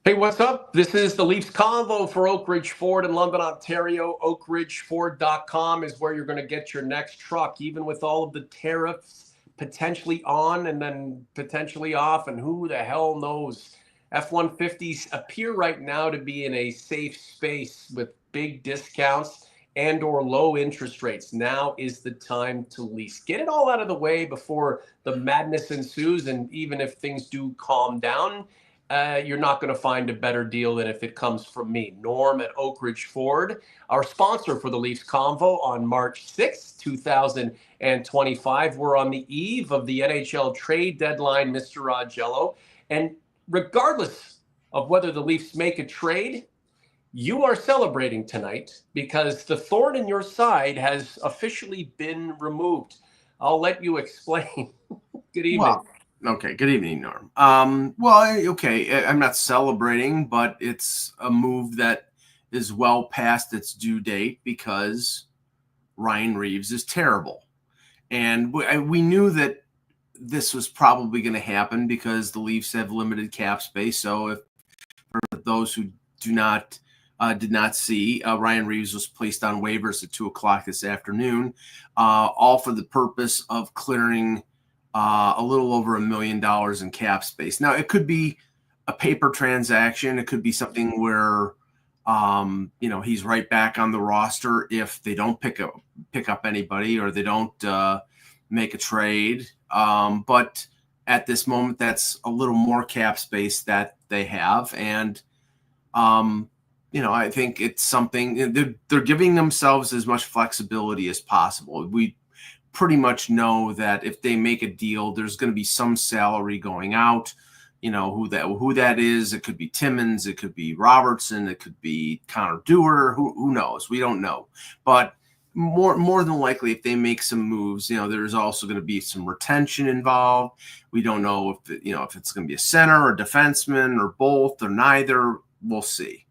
Hey, what's up? This is the Leafs Convo for Oak Ridge Ford in London, Ontario. OakRidgeFord.com is where you're going to get your next truck, even with all of the tariffs potentially on and then potentially off, and who the hell knows. F-150s appear right now to be in a safe space with big discounts and or low interest rates. Now is the time to lease. Get it all out of the way before the madness ensues, and even if things do calm down, you're not going to find a better deal than if it comes from me, Norm at Oak Ridge Ford, our sponsor for the Leafs Convo on March 6th, 2025. We're on the eve of the NHL trade deadline, Mr. Augello. And regardless of whether the Leafs make a trade, you are celebrating tonight because the thorn in your side has officially been removed. I'll let you explain. Good evening. Well, okay. Good evening, Norm. Okay. I'm not celebrating, but it's a move that is well past its due date because Ryan Reaves is terrible, and we knew that this was probably going to happen because the Leafs have limited cap space. So, if for those who did not see, Ryan Reaves was placed on waivers at 2:00 this afternoon, all for the purpose of clearing a little over $1 million in cap space. Now, it could be a paper transaction. It could be something where, he's right back on the roster if they don't pick up anybody or they don't make a trade. But at this moment, that's a little more cap space that they have. And, I think it's something they're giving themselves as much flexibility as possible. We pretty much know that if they make a deal, there's going to be some salary going out. Who that is. It could be Timmins, it could be Robertson, it could be Connor Dewar. Who knows? We don't know. But more than likely, if they make some moves, there's also going to be some retention involved. We don't know if it's going to be a center or defenseman or both or neither. We'll see.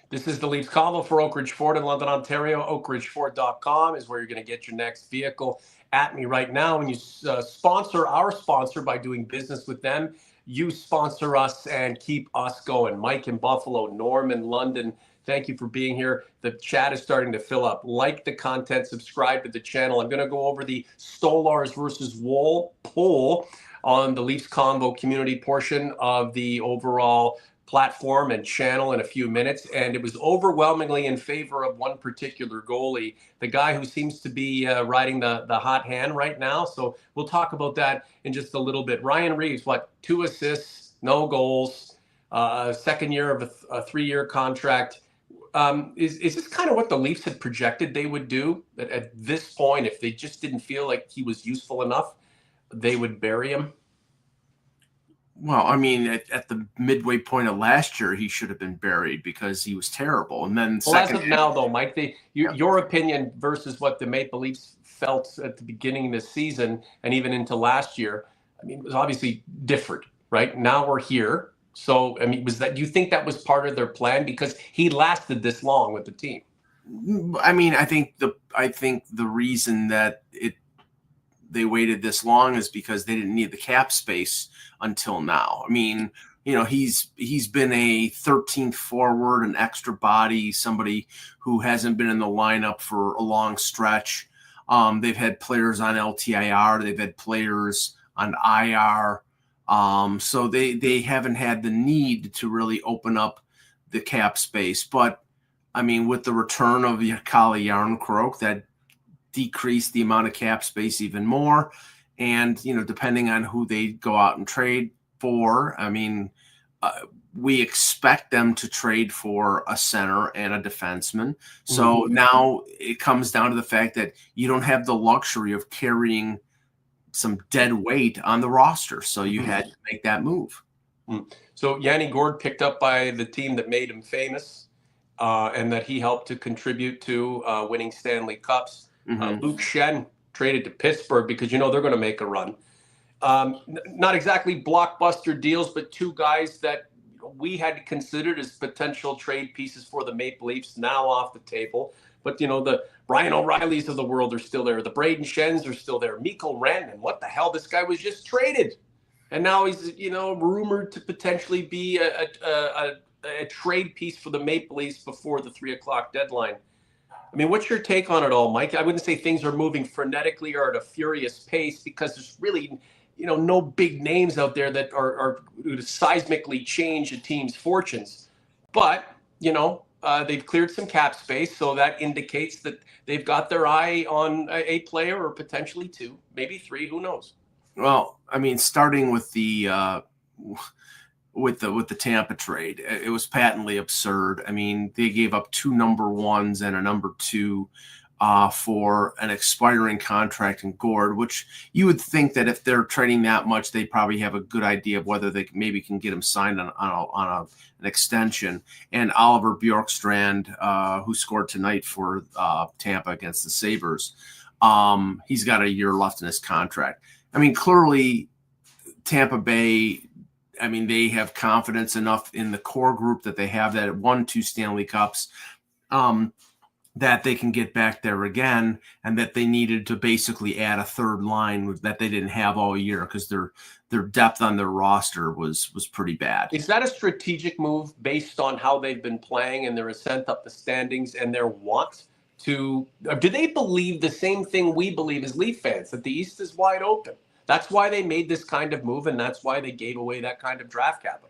This is the Leafs Convo for Oak Ridge Ford in London, Ontario. OakRidgeFord.com is where you're going to get your next vehicle. At me right now, when you sponsor our sponsor by doing business with them, you sponsor us and keep us going. Mike in Buffalo, Norm in London, thank you for being here. The chat is starting to fill up. Like the content, subscribe to the channel. I'm going to go over the Stolars versus Wall poll on the Leafs Convo community portion of the overall platform and channel in a few minutes, and it was overwhelmingly in favor of one particular goalie, the guy who seems to be riding the hot hand right now. So we'll talk about that in just a little bit. Ryan Reaves, 2 assists, no goals, second year of a 3-year contract. Is this kind of what the Leafs had projected they would do? That at this point, if they just didn't feel like he was useful enough, they would bury him? Well, I mean, at the midway point of last year, he should have been buried because he was terrible. And then as of now, though, Mike, your opinion versus what the Maple Leafs felt at the beginning of the season and even into last year, I mean, it was obviously different, right? Now we're here. So, I mean, do you think that was part of their plan because he lasted this long with the team? I mean, I think the reason that they waited this long is because they didn't need the cap space until now. I mean, he's been a 13th forward, an extra body, somebody who hasn't been in the lineup for a long stretch. They've had players on LTIR, they've had players on IR. So they haven't had the need to really open up the cap space. But I mean, with the return of Kalle Järnkrok, that decrease the amount of cap space even more. And, depending on who they go out and trade for, I mean, we expect them to trade for a center and a defenseman. So now it comes down to the fact that you don't have the luxury of carrying some dead weight on the roster. So you had to make that move. So Yanni Gourde picked up by the team that made him famous and that he helped to contribute to winning Stanley Cups. Luke Schenn traded to Pittsburgh because, they're going to make a run. Not exactly blockbuster deals, but 2 guys that we had considered as potential trade pieces for the Maple Leafs, now off the table. But, the Brian O'Reillys of the world are still there. The Braden Schenns are still there. Mikko Rantanen, what the hell? This guy was just traded. And now he's, rumored to potentially be a trade piece for the Maple Leafs before the 3 o'clock deadline. I mean, what's your take on it all, Mike? I wouldn't say things are moving frenetically or at a furious pace because there's really, no big names out there that are to seismically change a team's fortunes. But, they've cleared some cap space, so that indicates that they've got their eye on a player or potentially two, maybe three, who knows? Well, I mean, starting with the Tampa trade, it was patently absurd. I mean, they gave up 2 number ones and a number 2 for an expiring contract in Gord, which you would think that if they're trading that much, they probably have a good idea of whether they maybe can get him signed on an extension. And Oliver Bjorkstrand, who scored tonight for Tampa against the Sabres, he's got a year left in his contract. I mean, clearly Tampa Bay, I mean, they have confidence enough in the core group that they have that won 2 Stanley Cups, that they can get back there again, and that they needed to basically add a third line that they didn't have all year because their depth on their roster was pretty bad. Is that a strategic move based on how they've been playing and their ascent up the standings and their want to? Or do they believe the same thing we believe as Leaf fans, that the East is wide open? That's why they made this kind of move, and that's why they gave away that kind of draft capital.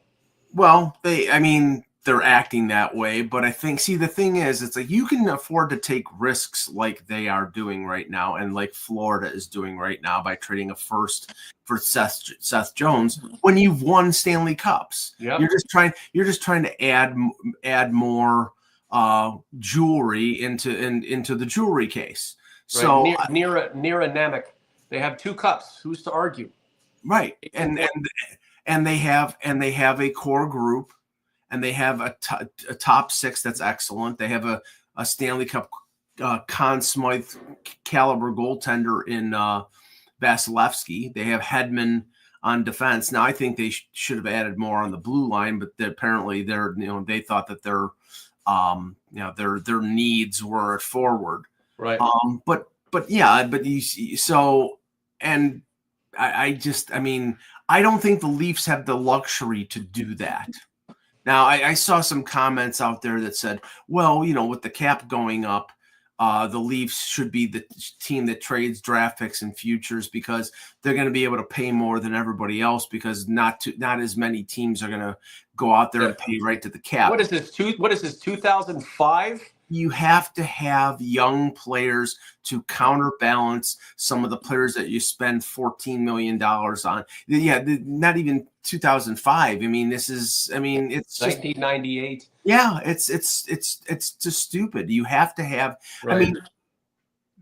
Well, they're acting that way, but I think, the thing is, it's like you can afford to take risks like they are doing right now, and like Florida is doing right now by trading a first for Seth Jones when you've won Stanley Cups. Yep. You're just trying to add more jewelry into the jewelry case. Right. So Nira Namek. They have 2 cups. Who's to argue? Right. And they have a core group, and they have a top 6 that's excellent. They have a Stanley Cup Conn Smythe caliber goaltender in Vasilevsky. They have Hedman on defense. Now I think they should have added more on the blue line, but apparently they thought that their needs were at forward. Right. And I don't think the Leafs have the luxury to do that. Now, I saw some comments out there that said, well, with the cap going up, the Leafs should be the team that trades draft picks and futures because they're going to be able to pay more than everybody else because not as many teams are going to go out there and pay right to the cap. What is this, 2005? You have to have young players to counterbalance some of the players that you spend $14 million on. Yeah, not even 2005. It's 1998. Yeah, it's just stupid. You have to have. Right.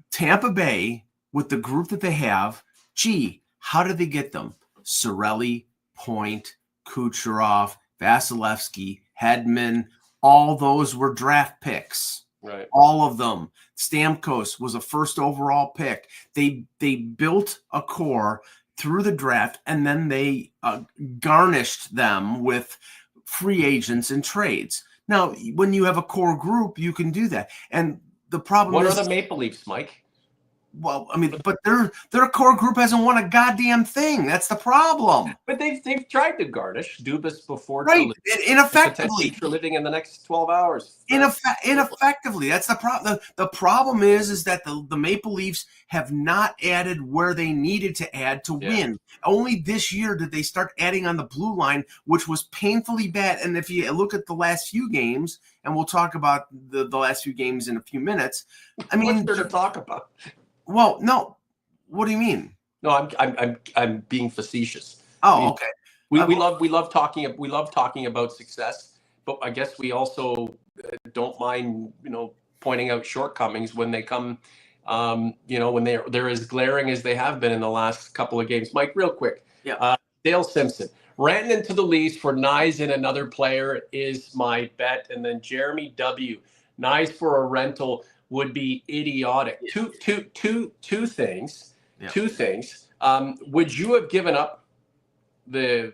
Tampa Bay with the group that they have. Gee, how did they get them? Cirelli, Point, Kucherov, Vasilevsky, Hedman. All those were draft picks. Right. All of them. Stamkos was a first overall pick. They built a core through the draft, and then they garnished them with free agents and trades. Now, when you have a core group, you can do that. And the problem What is, are the Maple Leafs, Mike? Well, but their core group hasn't won a goddamn thing. That's the problem. But they've tried to garnish Dubas before, right? Ineffectively for living in the next 12 hours. Ineffectively, that's the problem. The problem is that the Maple Leafs have not added where they needed to add to win. Only this year did they start adding on the blue line, which was painfully bad. And if you look at the last few games, and we'll talk about the last few games in a few minutes. What's there to talk about? Well, no. What do you mean? No, I'm being facetious. Oh, okay. We love talking about success, but I guess we also don't mind pointing out shortcomings when they come. When they're as glaring as they have been in the last couple of games. Mike, real quick. Yeah. Dale Simpson Rantanen to the Leafs for Nyes and another player is my bet, and then Jeremy W. Nyes for a rental would be idiotic. Yeah. Two things. Yeah. Two things. Would you have given up the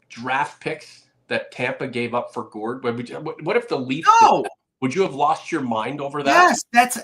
draft picks that Tampa gave up for Gord? What if the Leafs? No. Would you have lost your mind over that? Yes,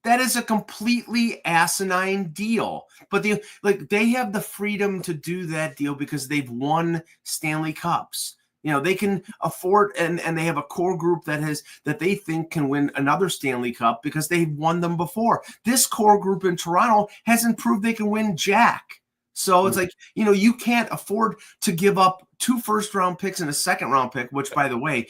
That is a completely asinine deal. But they have the freedom to do that deal because they've won Stanley Cups. They can afford, and they have a core group that they think can win another Stanley Cup because they've won them before. This core group in Toronto hasn't proved they can win jack. So it's like, you can't afford to give up 2 first-round picks and a second-round pick, which, by the way,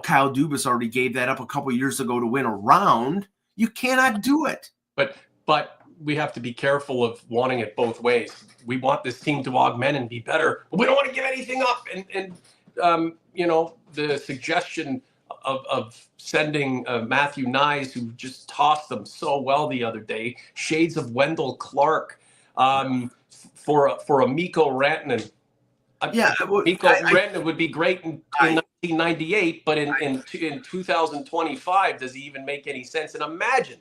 Kyle Dubas already gave that up a couple years ago to win a round. You cannot do it. But we have to be careful of wanting it both ways. We want this team to augment and be better, but we don't want to give anything up. And the suggestion of sending Matthew Nyes, who just tossed them so well the other day, shades of Wendell Clark, for a Mikko Rantanen. Mikko Rantanen would be great in 1998, but in 2025, does he even make any sense? And imagine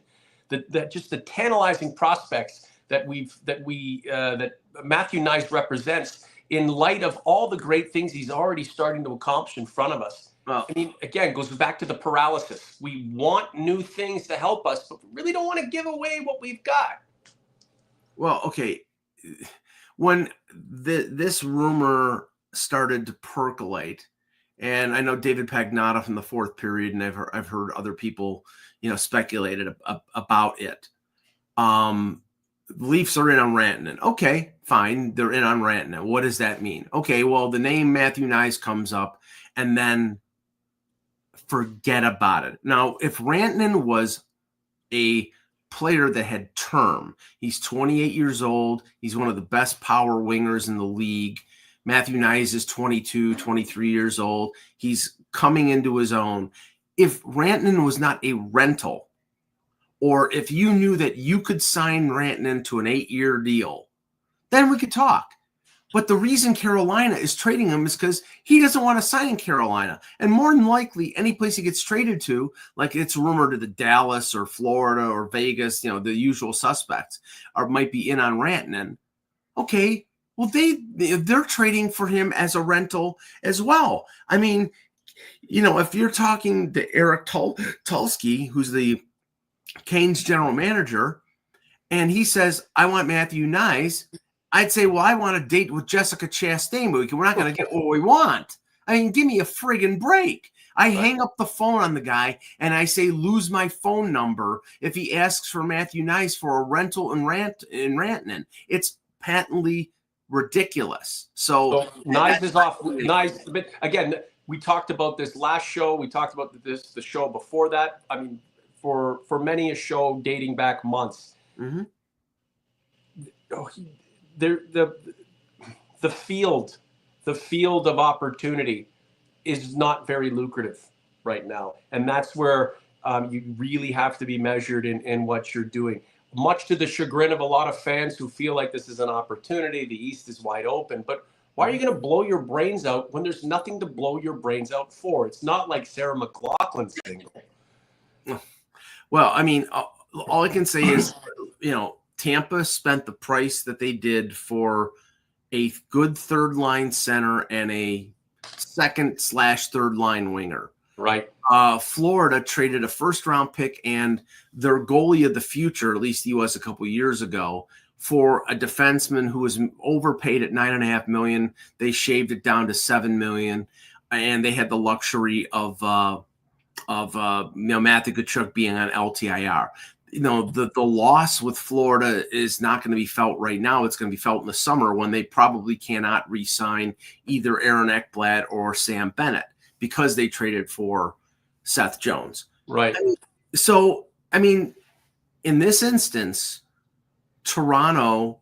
that just the tantalizing prospects that Matthew Nyes represents in light of all the great things he's already starting to accomplish in front of us. Well, I mean, again, goes back to the paralysis. We want new things to help us, but we really don't want to give away what we've got. Well, okay. When this rumor started to percolate, and I know David Pagnotta from the fourth period, and I've heard other people, speculated about it. Leafs are in on Rantanen. Okay, fine. They're in on Rantanen. What does that mean? Okay, well, the name Matthew Nyes comes up, and then forget about it. Now, if Rantanen was a player that had term, he's 28 years old. He's one of the best power wingers in the league. Matthew Nyes is 22, 23 years old. He's coming into his own. If Rantanen was not a rental, or if you knew that you could sign Rantanen to an 8-year deal, then we could talk. But the reason Carolina is trading him is because he doesn't want to sign Carolina. And more than likely, any place he gets traded to, like it's rumored to the Dallas or Florida or Vegas, the usual suspects, might be in on Rantanen. Okay, well, they're trading for him as a rental as well. I mean, if you're talking to Eric Tulsky, who's the Canes general manager, and he says, I want Matthew Nyes, I'd say, well, I want a date with Jessica Chastain, but we're not going to get what we want. I mean, give me a friggin' break. I hang up the phone on the guy, and I say, lose my phone number if he asks for Matthew Nyes for a rental in Rantanen. It's patently ridiculous. So Nyes is off. Nyes, but again, we talked about this last show. We talked about the show before that. I mean, for many a show dating back months. Mm-hmm. The field of opportunity is not very lucrative right now, and that's where you really have to be measured in what you're doing. Much to the chagrin of a lot of fans who feel like this is an opportunity, the East is wide open. But why are you going to blow your brains out when there's nothing to blow your brains out for? It's not like Sarah McLachlan's single. Well, I mean, all I can say is, Tampa spent the price that they did for a good third line center and a second/third line winger. Right. Florida traded a first round pick and their goalie of the future, at least he was a couple years ago, for a defenseman who was overpaid at $9.5 million. They shaved it down to $7 million, and they had the luxury of Matthew Tkachuk being on LTIR. The loss with Florida is not going to be felt right now. It's going to be felt in the summer when they probably cannot re-sign either Aaron Ekblad or Sam Bennett because they traded for Seth Jones. Right. I mean, in this instance, Toronto,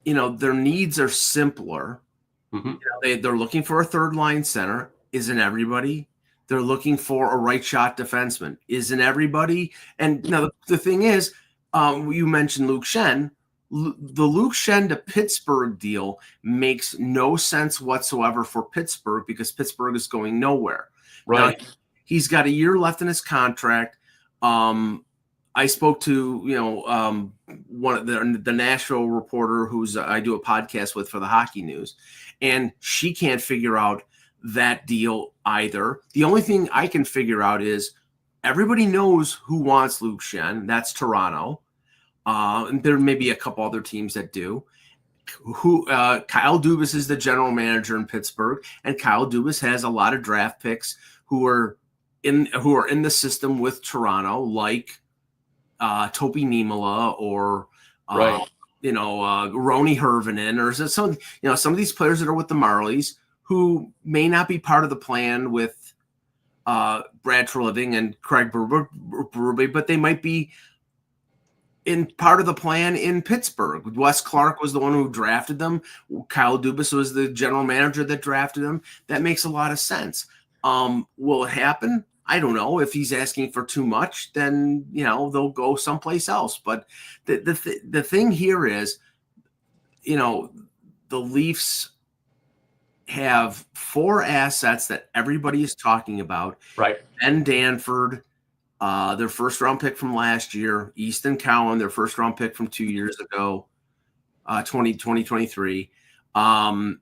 their needs are simpler. Mm-hmm. They're looking for a third line center. Isn't everybody? They're looking for a right shot defenseman. Isn't everybody? And the thing is, you mentioned Luke Schenn. The Luke Schenn to Pittsburgh deal makes no sense whatsoever for Pittsburgh because Pittsburgh is going nowhere. Right. Now, he's got a year left in his contract. I spoke to one of the Nashville reporter who's I do a podcast with for the Hockey News, and she can't figure out that deal either. The only thing I can figure out is, Everybody knows who wants Luke Schenn. That's Toronto. And there may be a couple other teams that do. Kyle Dubas is the general manager in Pittsburgh, and Kyle Dubas has a lot of draft picks who are in the system with Toronto, like Topi Niemela or Right. Roni Hirvonen, or some of these players that are with the Marlies who may not be part of the plan with Brad Treliving and Craig Berube, but they might be in part of the plan in Pittsburgh. Wes Clark was the one who drafted them. Kyle Dubas was the general manager that drafted them. That makes a lot of sense. Will it happen? I don't know. If he's asking for too much, then they'll go someplace else. But the thing here is, the Leafs have 4 assets that everybody is talking about. Right. Ben Danford, their first round pick from last year, Easton Cowan, their first round pick from 2 years ago, 2023, and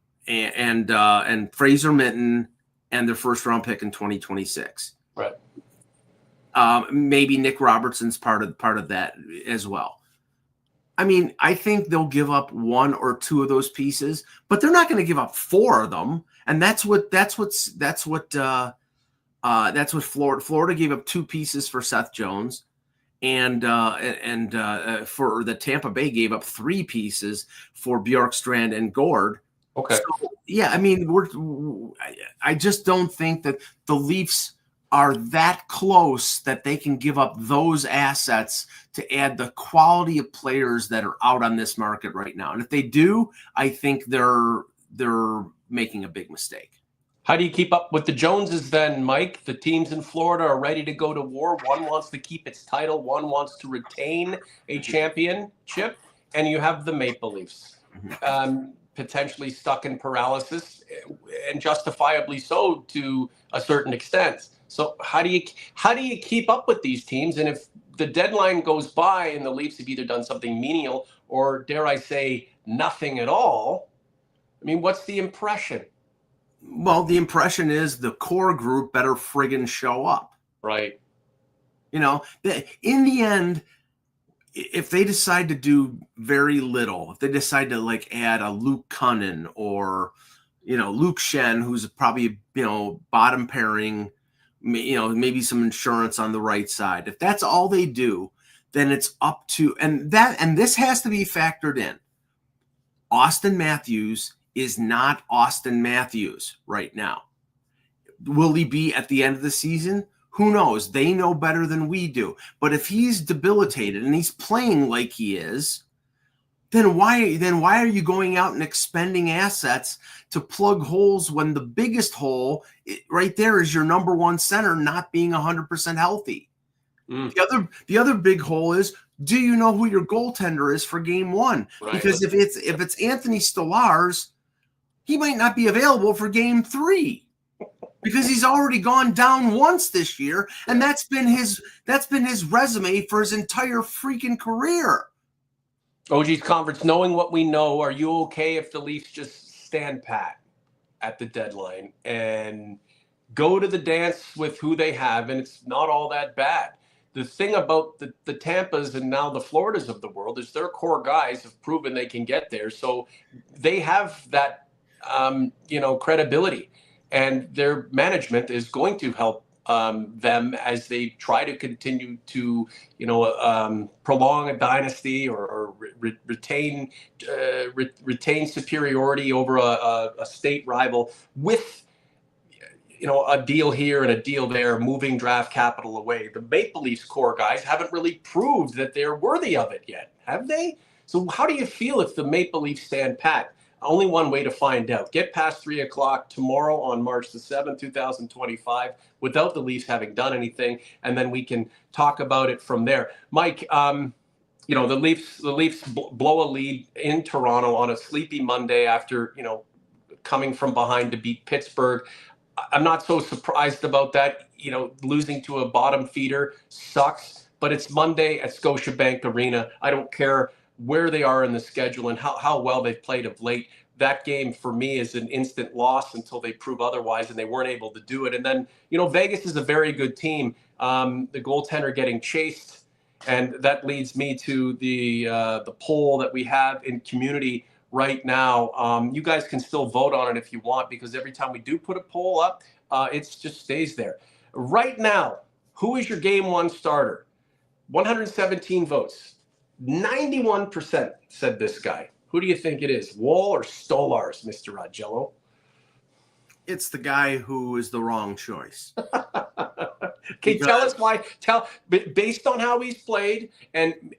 Fraser Minton, and their first round pick in 2026. Right. Maybe Nick Robertson's part of that as well. I mean, I think they'll give up 1 or 2 of those pieces, but they're not going to give up 4 of them. And that's what Florida gave up 2 pieces for Seth Jones, and for the Tampa Bay gave up 3 pieces for Bjorkstrand and Gord. Okay. So, yeah, I mean, I just don't think that the Leafs are that close that they can give up those assets to add the quality of players that are out on this market right now. And if they do, I think they're making a big mistake. How do you keep up with the Joneses then, Mike? The teams in Florida are ready to go to war. One wants to keep its title. One wants to retain a championship. And you have the Maple Leafs, potentially stuck in paralysis, and justifiably so to a certain extent. So how do you keep up with these teams? And if the deadline goes by and the Leafs have either done something menial or, dare I say, nothing at all, I mean, what's the impression? Well, the impression is the core group better friggin' show up. Right. In the end, if they decide to do very little, if they decide to add a Luke Cunnin or, Luke Schenn, who's probably, bottom pairing, maybe some insurance on the right side. If that's all they do, then it's up to, and this has to be factored in. Austin Matthews is not Austin Matthews right now. Will he be at the end of the season? Who knows? They know better than we do. But if he's debilitated and he's playing like he is, then why are you going out and expending assets to plug holes when the biggest hole right there is your number 1 center not being 100% healthy? The other big hole is, do you know who your goaltender is for game 1? Right. Because if it's Anthony Stolarz, he might not be available for game 3 because he's already gone down once this year, and that's been his resume for his entire freaking career. OG's conference, knowing what we know, are you okay if the Leafs just stand pat at the deadline and go to the dance with who they have, and it's not all that bad? The thing about the Tampas and now the Floridas of the world is their core guys have proven they can get there. So they have that, credibility, and their management is going to help them as they try to continue to, prolong a dynasty or retain superiority over a state rival with, a deal here and a deal there, moving draft capital away. The Maple Leafs core guys haven't really proved that they're worthy of it yet, have they? So how do you feel if the Maple Leafs stand pat? Only one way to find out. Get past 3 o'clock tomorrow on March the 7th, 2025, without the Leafs having done anything, and then we can talk about it from there. Mike, the Leafs blow a lead in Toronto on a sleepy Monday after, coming from behind to beat Pittsburgh. I'm not so surprised about that. Losing to a bottom feeder sucks, but it's Monday at Scotiabank Arena. I don't care where they are in the schedule and how well they've played of late. that game for me is an instant loss until they prove otherwise, and they weren't able to do it. And then, you know, Vegas is a very good team. The goaltender getting chased, and that leads me to the poll that we have in community right now. You guys can still vote on it if you want, because every time we do put a poll up, it just stays there. Right now, who is your game one starter? 117 votes. 91% said this guy. Who do you think it is? Wall or Stolarz, Mr. Augello? It's the guy who is the wrong choice. Okay, tell us why. Based on how he's played and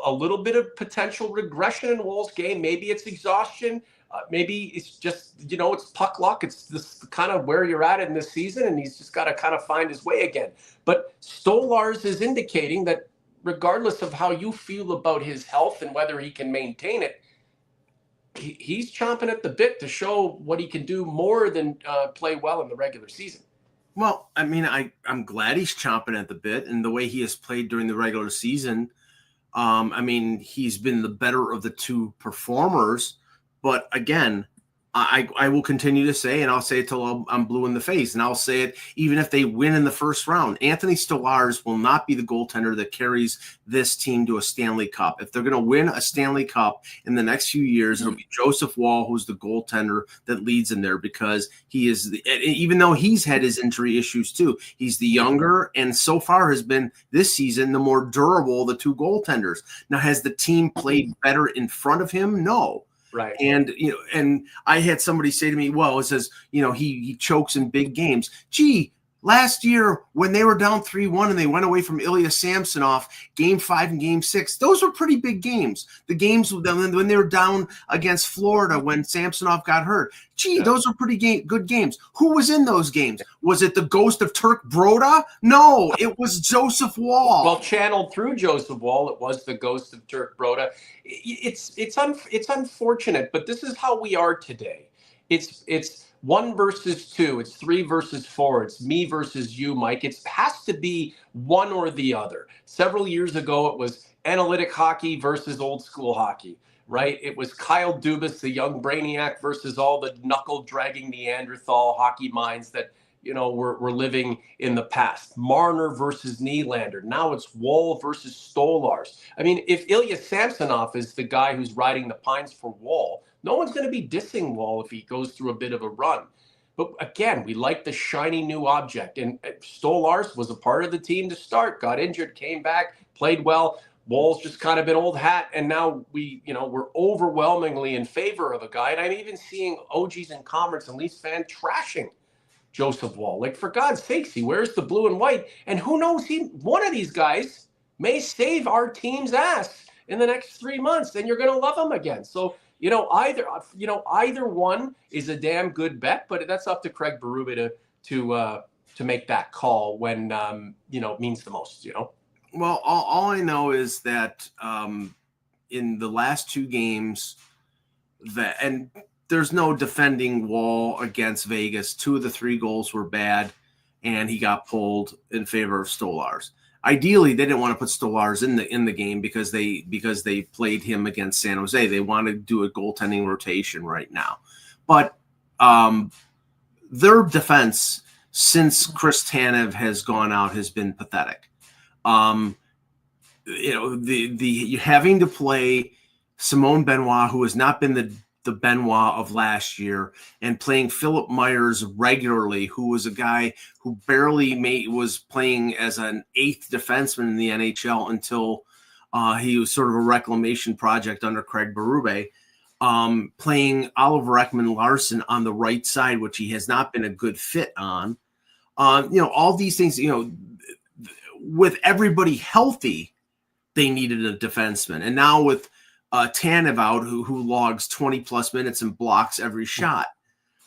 a little bit of potential regression in Wall's game. Maybe it's exhaustion. Maybe it's just, it's puck luck. It's this kind of where you're at in this season, and he's just got to kind of find his way again. But Stolarz is indicating that regardless of how you feel about his health and whether he can maintain it, he's chomping at the bit to show what he can do more than play well in the regular season. Well, I mean, I'm glad he's chomping at the bit, and the way he has played during the regular season. I mean, he's been the better of the two performers, but again, I will continue to say, and I'll say it till I'm blue in the face, and I'll say it even if they win in the first round. Anthony Stolarz will not be the goaltender that carries this team to a Stanley Cup. If they're going to win a Stanley Cup in the next few years, it'll be Joseph Wall who's the goaltender that leads in there, because he is, even though he's had his injury issues too, he's the younger and so far has been this season the more durable of the two goaltenders. Now, has the team played better in front of him? No. Right. And, and I had somebody say to me, well, it says, he chokes in big games. Gee, last year when they were down 3-1 and they went away from Ilya Samsonov, game 5 and game 6, those were pretty big games. The games when they were down against Florida when Samsonov got hurt. Gee, those were pretty good games. Who was in those games? Was it the ghost of Turk Broda? No, it was Joseph Wall. Well, channeled through Joseph Wall, it was the ghost of Turk Broda. It's unfortunate, but this is how we are today. It's 1 versus 2. It's 3 versus 4. It's me versus you, Mike. It has to be one or the other. Several years ago, it was analytic hockey versus old school hockey, right? It was Kyle Dubas, the young brainiac, versus all the knuckle-dragging Neanderthal hockey minds that, were living in the past. Marner versus Nylander. Now it's Wall versus Stolarz. I mean, if Ilya Samsonov is the guy who's riding the pines for Wall, no one's going to be dissing Wall if he goes through a bit of a run. But again, we like the shiny new object. And Stolarz was a part of the team to start, got injured, came back, played well. Wall's just kind of been old hat. And now we're overwhelmingly in favor of a guy. And I'm even seeing OGs and Comrades and Leafs fans trashing Joseph Wall. Like, for God's sakes, he wears the blue and white. And who knows, one of these guys may save our team's ass in the next 3 months. Then you're going to love him again. So, either one is a damn good bet, but that's up to Craig Berube to make that call when it means the most. Well, all I know is that in the last 2 games, and there's no defending Wall against Vegas. 2 of the 3 goals were bad, and he got pulled in favor of Stolarz. Ideally, they didn't want to put Stolarz in the game because they played him against San Jose. They want to do a goaltending rotation right now, but their defense since Chris Tanev has gone out has been pathetic. The having to play Simone Benoit, who has not been the Benoit of last year, and playing Philip Myers regularly, who was a guy who barely was playing as an 8th defenseman in the NHL until he was sort of a reclamation project under Craig Berube, playing Oliver Ekman-Larsson on the right side, which he has not been a good fit on. All these things, with everybody healthy, they needed a defenseman. And now with Tanev out, who logs 20-plus minutes and blocks every shot.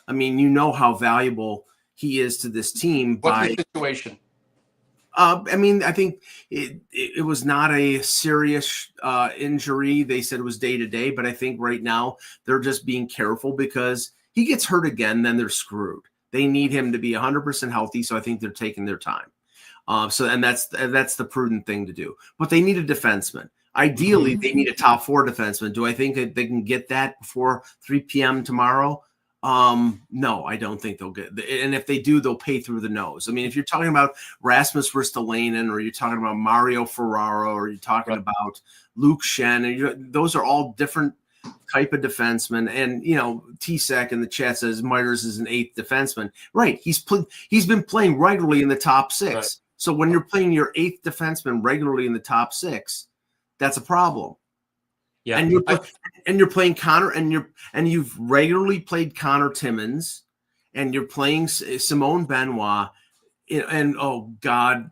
I mean, how valuable he is to this team. What's the situation? I think it was not a serious injury. They said it was day-to-day, but I think right now they're just being careful because he gets hurt again, then they're screwed. They need him to be 100% healthy, so I think they're taking their time. And that's the prudent thing to do. But they need a defenseman. Ideally, they need a top 4 defenseman. Do I think that they can get that before 3 p.m. tomorrow? No, I don't think they'll get. And if they do, they'll pay through the nose. I mean, if you're talking about Rasmus Ristolainen, or you're talking about Mario Ferraro, or you're talking about Luke Shen, those are all different type of defenseman. And T-Sec in the chat says Myers is an 8th defenseman. Right? He's been playing regularly in the top 6. Right. So when you're playing your 8th defenseman regularly in the top 6, that's a problem. Yeah, and you're playing Connor, and you've regularly played Connor Timmins, and you're playing Simone Benoit, and oh God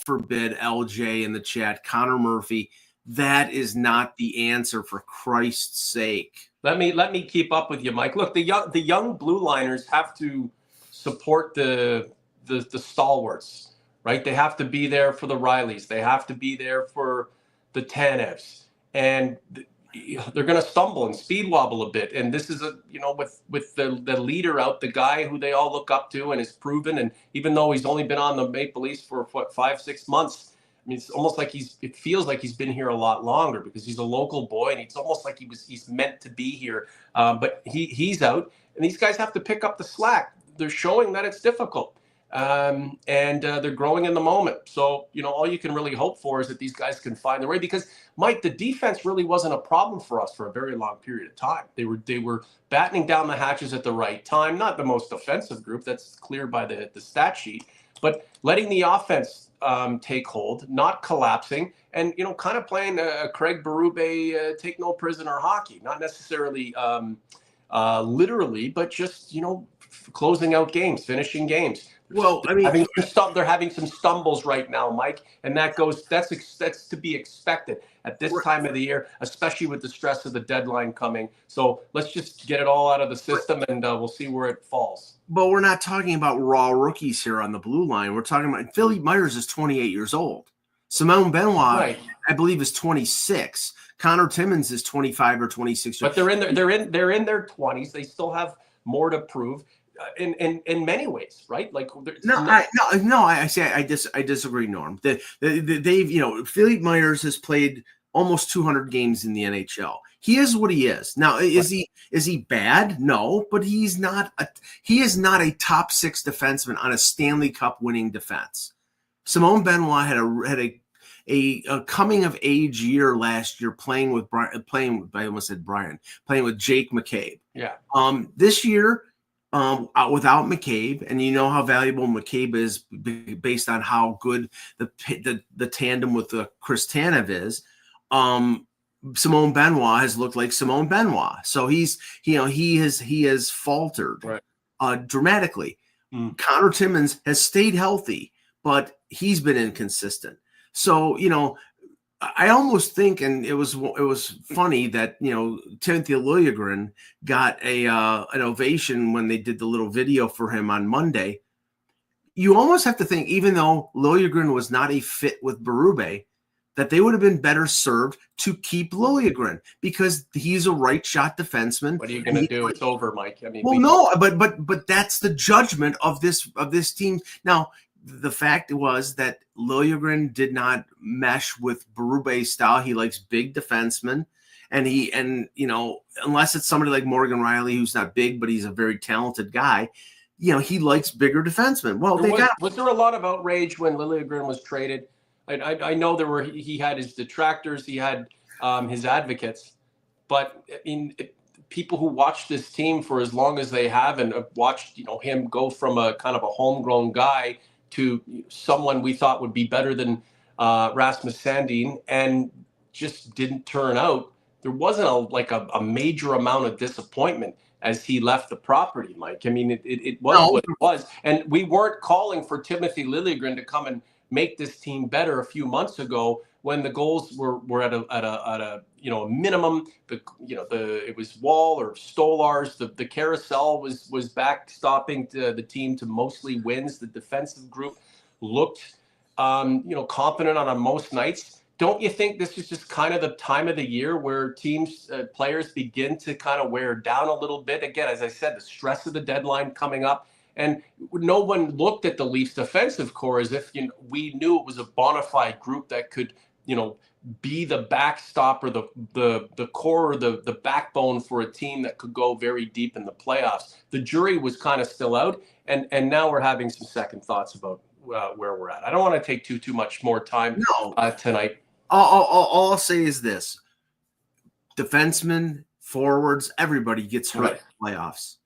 forbid LJ in the chat, Connor Murphy. That is not the answer, for Christ's sake. Let me keep up with you, Mike. Look, the young blue liners have to support the stalwarts, right? They have to be there for the Rileys. They have to be there for the Tanevs, and they're going to stumble and speed wobble a bit. And this is with the leader out, the guy who they all look up to and is proven. And even though he's only been on the Maple Leafs for 5-6 months, I mean, it's almost like it feels like he's been here a lot longer, because he's a local boy, and it's almost like he's meant to be here. But he's out, and these guys have to pick up the slack. They're showing that it's difficult. And they're growing in the moment. So, all you can really hope for is that these guys can find their way, because, Mike, the defense really wasn't a problem for us for a very long period of time. They were battening down the hatches at the right time. Not the most offensive group, that's clear by the stat sheet, but letting the offense take hold, not collapsing, and, kind of playing a Craig Berube take no prisoner hockey, not necessarily literally, but just, closing out games, finishing games. Well, I mean, they're having some stumbles right now, Mike, and that's to be expected at this time of the year, especially with the stress of the deadline coming. So let's just get it all out of the system, and we'll see where it falls. But we're not talking about raw rookies here on the blue line. We're talking about Philly Myers is 28 years old. Simone Benoit, right, I believe, is 26. Connor Timmins is 25 or 26. But they're in their 20s. They still have more to prove. In many ways, right? Like I disagree, Norm. They've Philip Myers has played almost 200 games in the NHL. He is what he is. Now, is he bad? No, but he is not a top 6 defenseman on a Stanley Cup winning defense. Simone Benoit had a coming of age year last year, playing with Jake McCabe. Yeah. This year, without McCabe, and how valuable McCabe is based on how good the tandem with Chris Tanev is. Simone Benoit has looked like Simone Benoit, so he has faltered dramatically. Connor Timmins has stayed healthy, but he's been inconsistent. So I almost think, and it was funny that Timothy Liljegren got an ovation when they did the little video for him on Monday. You almost have to think, even though Liljegren was not a fit with Berube, that they would have been better served to keep Liljegren, because he's a right shot defenseman. What are you going to do? It's over, Mike. I mean, but that's the judgment of this team now. The fact was that Liljegren did not mesh with Berube's style. He likes big defensemen, and unless it's somebody like Morgan Riley, who's not big, but he's a very talented guy, he likes bigger defensemen. Well, was there a lot of outrage when Liljegren was traded? I know he had his detractors, he had his advocates, but I mean, people who watched this team for as long as they have, and watched him go from a kind of a homegrown guy to someone we thought would be better than Rasmus Sandin, and just didn't turn out. There wasn't a major amount of disappointment as he left the property, Mike. I mean, it was what it was. And we weren't calling for Timothy Liljegren to come and make this team better a few months ago, when the goals were at a minimum. It was Wall or Stolarz. The carousel was backstopping the team to mostly wins. The defensive group looked confident on most nights. Don't you think this is just kind of the time of the year where players begin to kind of wear down a little bit? Again, as I said, the stress of the deadline coming up. And no one looked at the Leafs defensive core as if we knew it was a bona fide group that could, be the backstop or the core or the backbone for a team that could go very deep in the playoffs. The jury was kind of still out, and now we're having some second thoughts about where we're at. I don't want to take too much more time tonight. All I'll say is this: defensemen, forwards, everybody gets hurt in the playoffs.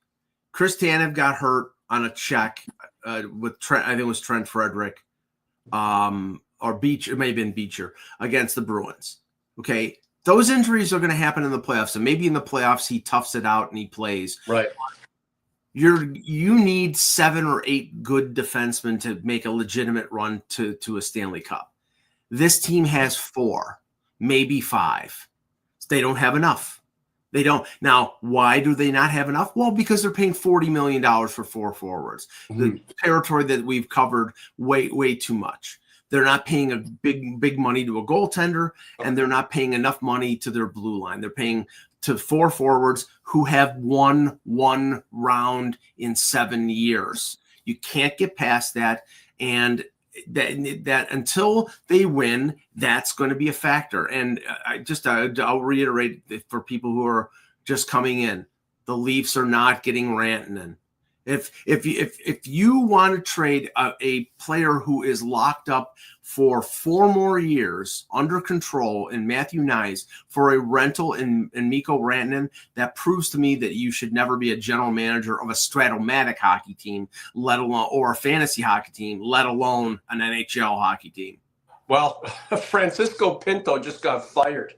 Chris Tanev got hurt on a check with Trent. I think it was Trent Frederick, or Beach. It may have been Beecher against the Bruins. Okay, those injuries are going to happen in the playoffs, and maybe in the playoffs he toughs it out and he plays. Right. You need 7 or 8 good defensemen to make a legitimate run to a Stanley Cup. This team has 4, maybe 5. They don't have enough. They don't. Now, why do they not have enough? Well, because they're paying $40 million for 4 forwards. The territory that we've covered way too much. They're not paying a big money to a goaltender, and they're not paying enough money to their blue line. They're paying to 4 forwards who have won 1 round in 7 years. You can't get past that, and that until they win, that's going to be a factor. And I'll reiterate for people who are just coming in, the Leafs are not getting Rantanen. If you want to trade a player who is locked up for 4 more years under control in Matthew Nyes for a rental in Mikko Rantanen, that proves to me that you should never be a general manager of a Stratomatic hockey team, let alone, or a fantasy hockey team, let alone an NHL hockey team. Well, Francisco Pinto just got fired.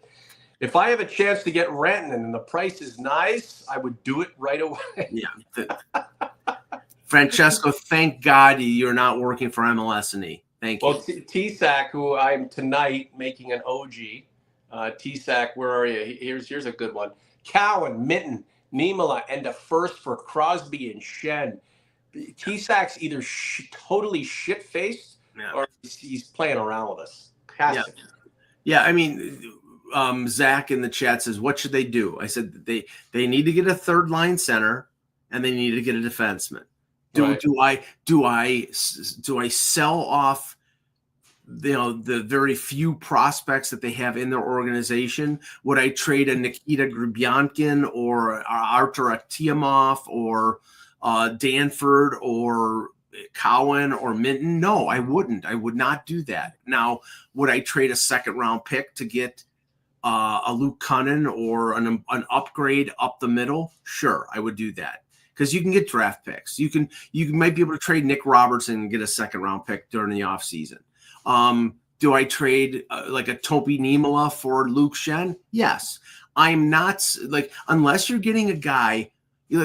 If I have a chance to get Rantanen and the price is nice, I would do it right away. Yeah. Francesco, thank God you're not working for MLS&E. Thank you. Well, T-Sac, who I'm tonight making an OG. T-Sac, where are you? Here's a good one. Cowan, Mitten, Niemela, and a first for Crosby and Shen. T-Sac's either totally shit-faced or he's playing around with us. Yeah, I mean, Zach in the chat says, what should they do? I said they need to get a third line center and they need to get a defenseman. Do I sell off the very few prospects that they have in their organization? Would I trade a Nikita Grubyankin or Artur Aktiamov or Danford or Cowan or Minton? No, I wouldn't. I would not do that. Now, would I trade a second-round pick to get a Luke Cunnin or an upgrade up the middle? Sure, I would do that. Because you can get draft picks. You might be able to trade Nick Robertson and get a second-round pick during the offseason. Do I trade like a Topi Niemela for Luke Shen? Yes. I'm not unless you're getting a guy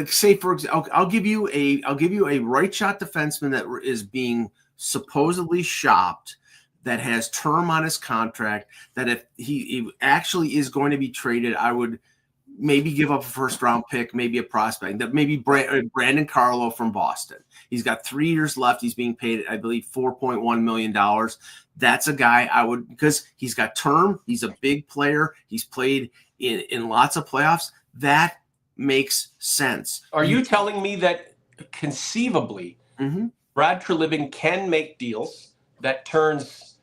say for example, I'll give you a right shot defenseman that is being supposedly shopped, that has term on his contract, that if he actually is going to be traded, I would maybe give up a first-round pick, maybe a prospect, that maybe Brandon Carlo from Boston. He's got 3 years left. He's being paid, I believe, $4.1 million. That's a guy I would, because he's got term. He's a big player. He's played in lots of playoffs. That makes sense. Are you telling me that conceivably Brad Treliving can make deals that turns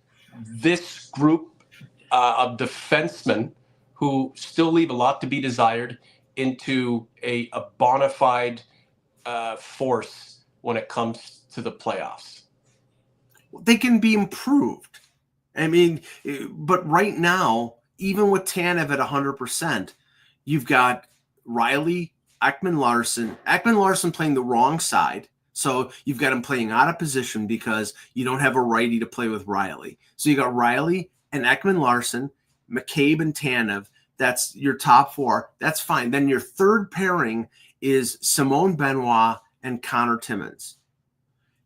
this group of defensemen who still leave a lot to be desired into a bona fide force when it comes to the playoffs? They can be improved. I mean, but right now, even with Tanev at 100%, you've got Riley, Ekman Larson playing the wrong side. So you've got him playing out of position because you don't have a righty to play with Riley. So you got Riley and Ekman Larson, McCabe and Tanev. That's your top 4. That's fine. Then your third pairing is Simone Benoit and Connor Timmins.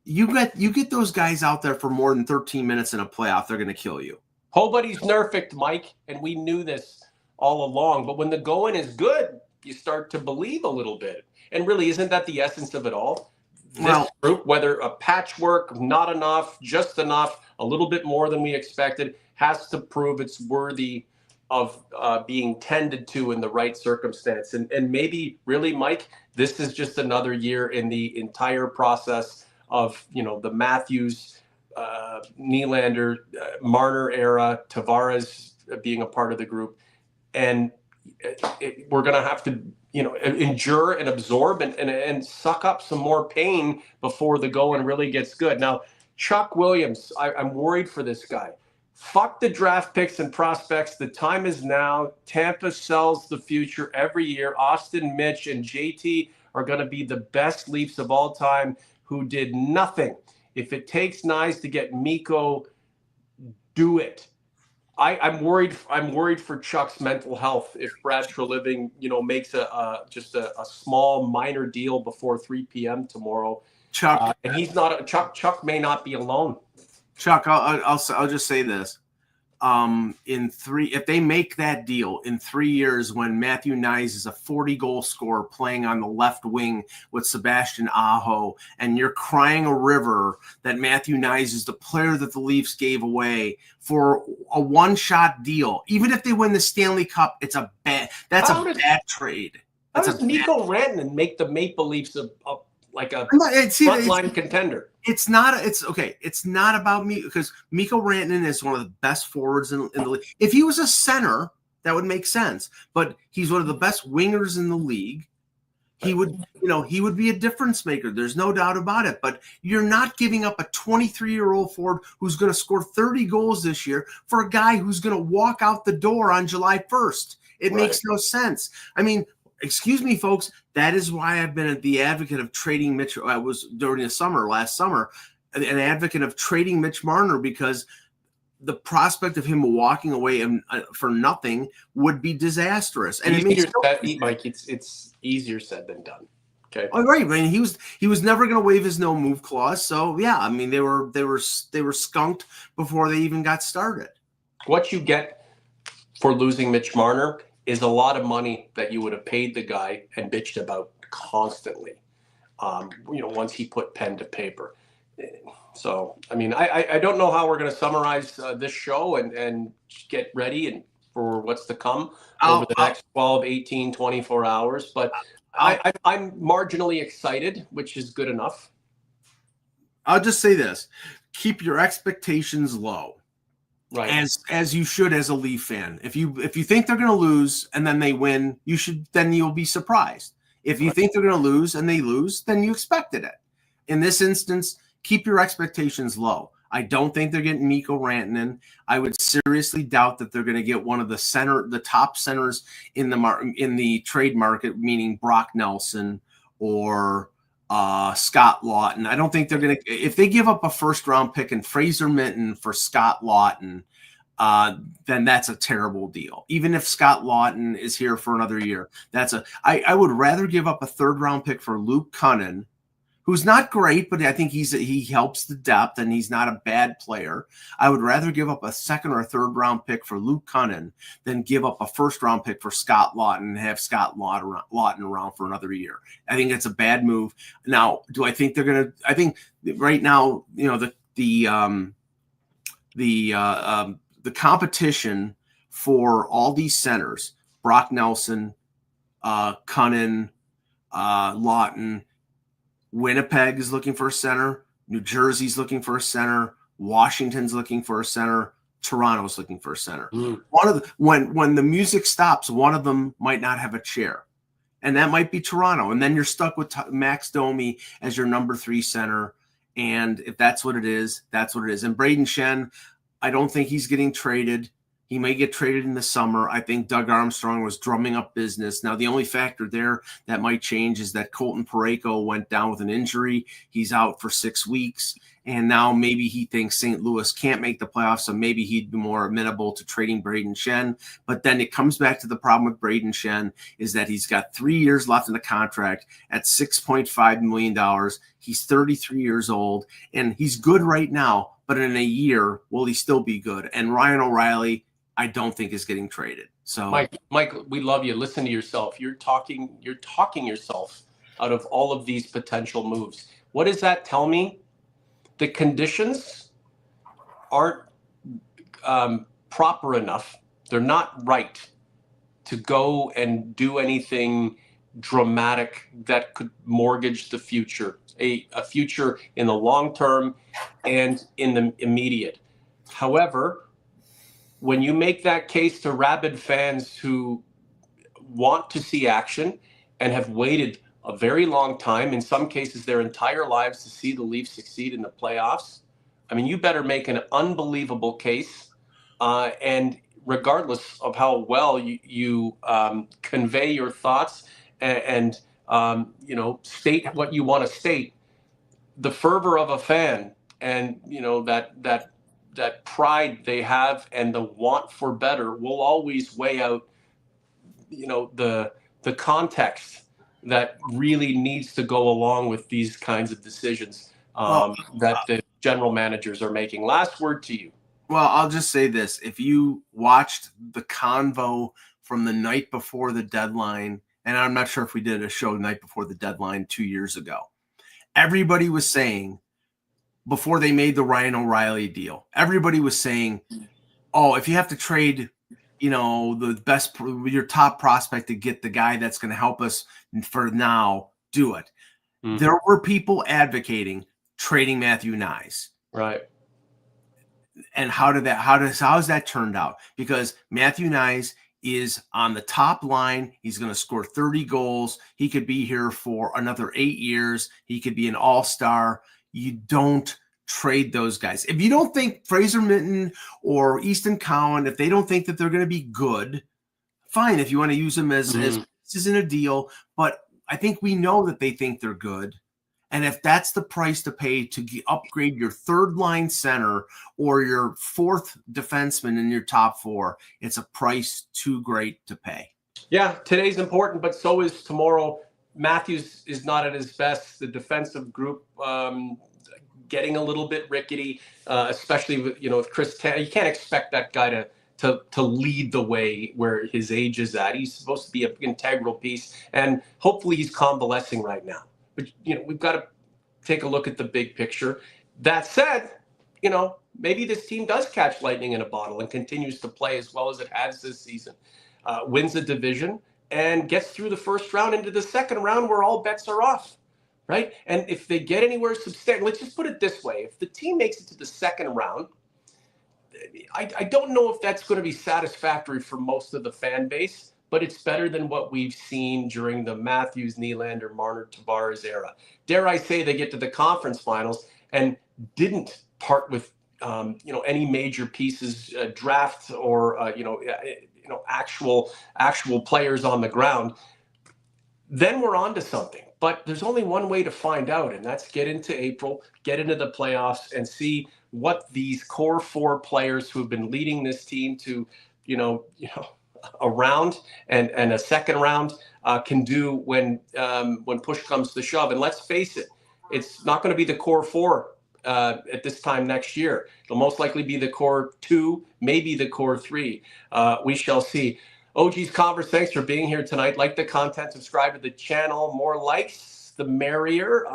You get those guys out there for more than 13 minutes in a playoff, they're going to kill you. Nobody's nerfed, Mike, and we knew this all along. But when the going is good, you start to believe a little bit. And really, isn't that the essence of it all? This group, whether a patchwork, not enough, just enough, a little bit more than we expected, has to prove it's worthy of being tended to in the right circumstance. And maybe, really, Mike, this is just another year in the entire process of, the Matthews, Nylander, Marner era, Tavares being a part of the group, and we're going to have to, endure and absorb and suck up some more pain before the going really gets good. Now, Chuck Williams, I'm worried for this guy. Fuck the draft picks and prospects. The time is now. Tampa sells the future every year. Austin, Mitch, and JT are going to be the best Leafs of all time who did nothing. If it takes Knies to get Mikko, do it. I'm worried. I'm worried for Chuck's mental health if Brad Treliving, makes just a small minor deal before 3 p.m. tomorrow. Chuck, and he's not. Chuck may not be alone. Chuck, I'll just say this. If they make that deal in 3 years, when Matthew Knies is a 40-goal scorer playing on the left wing with Sebastian Aho, and you're crying a river that Matthew Knies is the player that the Leafs gave away for a one-shot deal, even if they win the Stanley Cup, that's a bad trade. How does Mikko Rantanen make the Maple Leafs a frontline contender? It's not about me, because Mikko Rantanen is one of the best forwards in the league. If he was a center, that would make sense. But he's one of the best wingers in the league. He would be a difference maker. There's no doubt about it. But you're not giving up a 23-year-old forward who's going to score 30 goals this year for a guy who's going to walk out the door on July 1st. It makes no sense. I mean, excuse me, folks. That is why I've been the advocate of trading Mitch. I was during the last summer, an advocate of trading Mitch Marner, because the prospect of him walking away for nothing would be disastrous. And Mike, it's easier said than done. Okay. Oh, right. I mean, he was never going to waive his no move clause. So yeah, I mean, they were skunked before they even got started. What you get for losing Mitch Marner is a lot of money that you would have paid the guy and bitched about constantly, once he put pen to paper. So, I mean, I don't know how we're going to summarize this show and get ready for what's to come over the next 12, 18, 24 hours. But I'm marginally excited, which is good enough. I'll just say this. Keep your expectations low. Right. As you should as a Leaf fan. If you think they're going to lose and then they win, you'll be surprised. If you think they're going to lose and they lose, then you expected it. In this instance, keep your expectations low. I don't think they're getting Mikko Rantanen. I would seriously doubt that they're going to get one of the top centers in the trade market, meaning Brock Nelson or Scott Lawton. I don't think they're going to. If they give up a first-round pick and Fraser Minton for Scott Lawton, then that's a terrible deal. Even if Scott Lawton is here for another year, I would rather give up a third-round pick for Luke Kunin, who's not great, but I think he helps the depth and he's not a bad player. I would rather give up a second or third round pick for Luke Kunin than give up a first round pick for Scott Lawton and have Scott Lawton around for another year. I think it's a bad move. Now, do I think they're going to? I think right now, the competition for all these centers, Brock Nelson, Kunin, Lawton. Winnipeg is looking for a center. New Jersey's looking for a center. Washington's looking for a center. Toronto's looking for a center. When the music stops, one of them might not have a chair, and that might be Toronto. And then you're stuck with Max Domi as your number 3 center. And if that's what it is, that's what it is. And Braden Shen, I don't think he's getting traded. He may get traded in the summer. I think Doug Armstrong was drumming up business. Now, the only factor there that might change is that Colton Parayko went down with an injury. He's out for 6 weeks. And now maybe he thinks St. Louis can't make the playoffs, so maybe he'd be more amenable to trading Braden Shen. But then it comes back to the problem with Braden Shen is that he's got 3 years left in the contract at $6.5 million. He's 33 years old, and he's good right now. But in a year, will he still be good? And Ryan O'Reilly, I don't think is getting traded. So Mike, we love you. Listen to yourself. You're talking yourself out of all of these potential moves. What does that tell me? The conditions aren't proper enough. They're not right to go and do anything dramatic that could mortgage the future, a future in the long term and in the immediate. However, when you make that case to rabid fans who want to see action and have waited a very long time, in some cases their entire lives, to see the Leafs succeed in the playoffs, I mean, you better make an unbelievable case. And regardless of how well you convey your thoughts and state what you want to state, the fervor of a fan and that pride they have and the want for better will always weigh out the context that really needs to go along with these kinds of decisions that the general managers are making. Last word to you. Well, I'll just say this. If you watched the convo from the night before the deadline, and I'm not sure if we did a show the night before the deadline 2 years ago, everybody was saying, before they made the Ryan O'Reilly deal, everybody was saying, oh, if you have to trade, the best, your top prospect to get the guy that's going to help us for now, do it. Mm-hmm. There were people advocating trading Matthew Knies. Right. And how's that turned out? Because Matthew Knies is on the top line. He's going to score 30 goals. He could be here for another 8 years. He could be an all-star. You don't trade those guys. If you don't think Fraser Minton or Easton Cowan, if they don't think that they're going to be good, fine. If you want to use them as pieces in a deal, but I think we know that they think they're good. And if that's the price to pay to upgrade your third line center or your fourth defenseman in your top four, it's a price too great to pay. Yeah, today's important, but so is tomorrow. Matthews is not at his best. The defensive group getting a little bit rickety, especially with Chris Tanev. You can't expect that guy to lead the way where his age is at. He's supposed to be an integral piece, and hopefully he's convalescing right now. But we've got to take a look at the big picture. That said, maybe this team does catch lightning in a bottle and continues to play as well as it has this season, wins the division and gets through the first round into the second round where all bets are off, right? And if they get anywhere substantial, let's just put it this way: if the team makes it to the second round, I don't know if that's going to be satisfactory for most of the fan base, but it's better than what we've seen during the Matthews, Nylander, Marner, Tavares era. Dare I say they get to the conference finals and didn't part with any major pieces, draft or actual players on the ground. Then we're on to something. But there's only one way to find out, and that's get into April, get into the playoffs, and see what these core four players who have been leading this team to, a round and a second round can do when push comes to shove. And let's face it, it's not going to be the core four at this time next year. It'll most likely be the core two, maybe the core three. We shall see. OG's Converse, thanks for being here tonight. Like the content, subscribe to the channel. More likes, the merrier.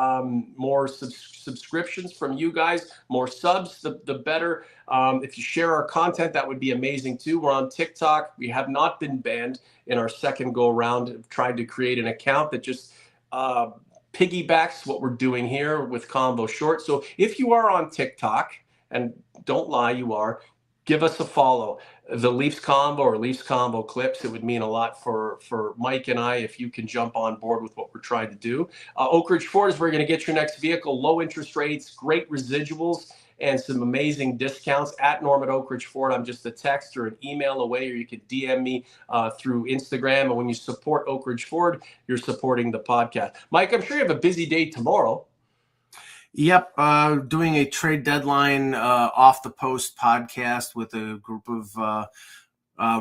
More subscriptions from you guys, more subs, the better. If you share our content, that would be amazing too. We're on TikTok. We have not been banned in our second go around. I've tried to create an account that just piggybacks what we're doing here with Convo Short. So if you are on TikTok, and don't lie, you are, give us a follow. The Leafs Convo or Leafs Convo clips, it would mean a lot for Mike and I if you can jump on board with what we're trying to do. Oak Ridge Ford is where you're going to get your next vehicle. Low interest rates, great residuals, and some amazing discounts. At Norm at Oak Ridge Ford, I'm just a text or an email away, or you could DM me through Instagram. And when you support Oak Ridge Ford, you're supporting the podcast. Mike, I'm sure you have a busy day tomorrow. Yep, doing a trade deadline off the post podcast with a group of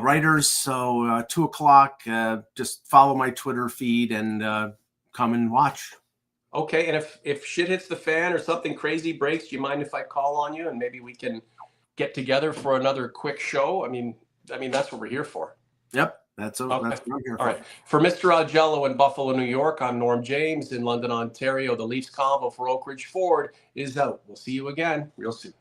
writers. So 2:00, just follow my Twitter feed and come and watch. Okay, and if shit hits the fan or something crazy breaks, do you mind if I call on you and maybe we can get together for another quick show? I mean that's what we're here for. Yep. That's what I'm here for. All right. For Mr. Augello in Buffalo, New York, I'm Norm James in London, Ontario. The Leafs Convo for Oak Ridge Ford is out. We'll see you again real soon.